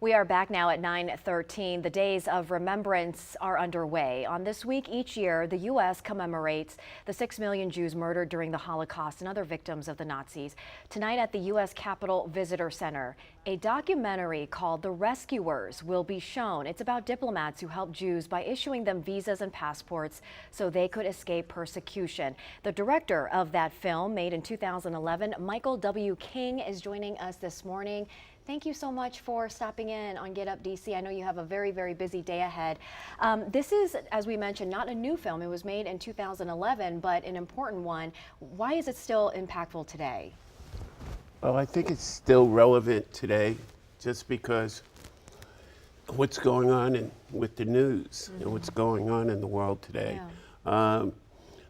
We are back now at 9:13. The days of remembrance are underway. On this week each year, the U.S. commemorates the 6 million Jews murdered during the Holocaust and other victims of the Nazis. Tonight at the U.S. Capitol Visitor Center, a documentary called The Rescuers will be shown. It's about diplomats who helped Jews by issuing them visas and passports so they could escape persecution. The director of that film, made in 2011, Michael W. King, is joining us this morning. Thank you so much for stopping in on Get Up DC. I know you have a very, very busy day ahead. This is, as we mentioned, not a new film. It was made in 2011, but an important one. Why is it still impactful today? Well, I think it's still relevant today just because what's going on with the news and what's going on in the world today. Yeah.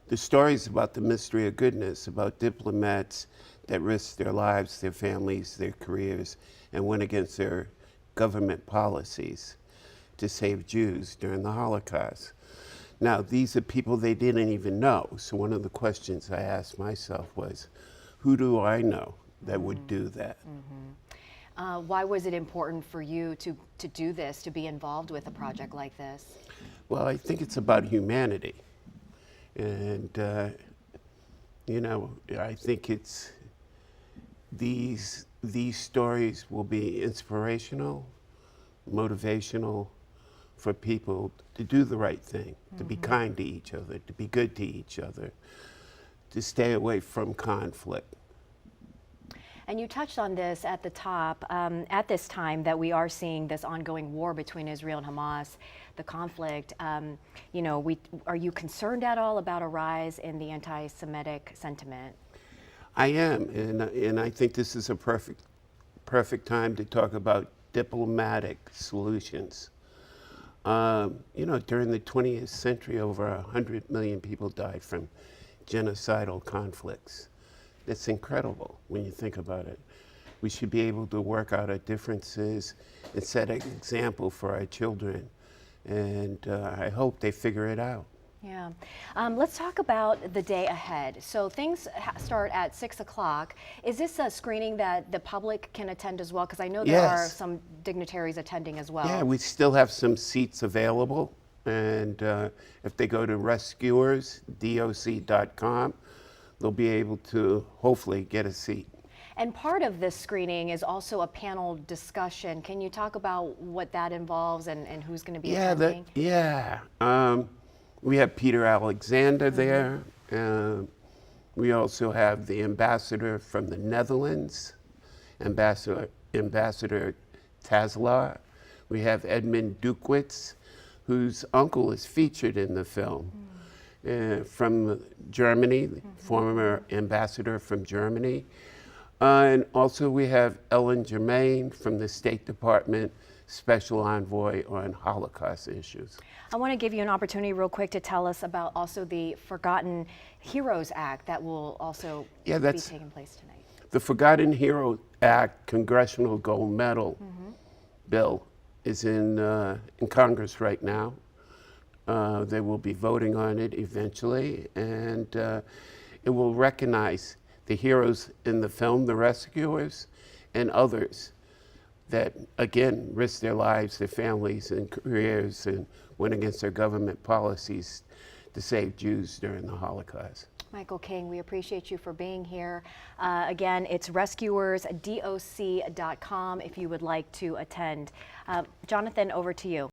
The stories about the mystery of goodness, about diplomats that risked their lives, their families, their careers, and went against their government policies to save Jews during the Holocaust. Now, these are people they didn't even know. So one of the questions I asked myself was, who do I know that would do that? Why was it important for you to do this, to be involved with a project like this? Well, I think it's about humanity. And, I think it's these stories will be inspirational, motivational for people to do the right thing, to be kind to each other, to be good to each other, to stay away from conflict. And you touched on this at the top, at this time that we are seeing this ongoing war between Israel and Hamas, the conflict. Are you concerned at all about a rise in the anti-Semitic sentiment? I am, and I think this is a perfect time to talk about diplomatic solutions. During the 20th century, over 100 million people died from genocidal conflicts. That's incredible when you think about it. We should be able to work out our differences and set an example for our children, and I hope they figure it out. Yeah. Let's talk about the day ahead. So things start at 6 o'clock. Is this a screening that the public can attend as well? Because I know there are some dignitaries attending as well. Yeah, we still have some seats available. And if they go to rescuersdoc.com, they'll be able to hopefully get a seat. And part of this screening is also a panel discussion. Can you talk about what that involves and who's going to be attending? We have Peter Alexander there. We also have the ambassador from the Netherlands, Ambassador Tasla. We have Edmund Dukwitz, whose uncle is featured in the film. From Germany, the former ambassador from Germany. And also we have Ellen Germain from the State Department, Special Envoy on Holocaust issues. I want to give you an opportunity real quick to tell us about also the Forgotten Heroes Act that will also be taking place tonight. The Forgotten Hero Act Congressional Gold Medal bill is in Congress right now. They will be voting on it eventually, and it will recognize the heroes in the film, the rescuers, and others that, again, risked their lives, their families, and careers, and went against their government policies to save Jews during the Holocaust. Michael King, we appreciate you for being here. Again, it's rescuersdoc.com if you would like to attend. Jonathan, over to you.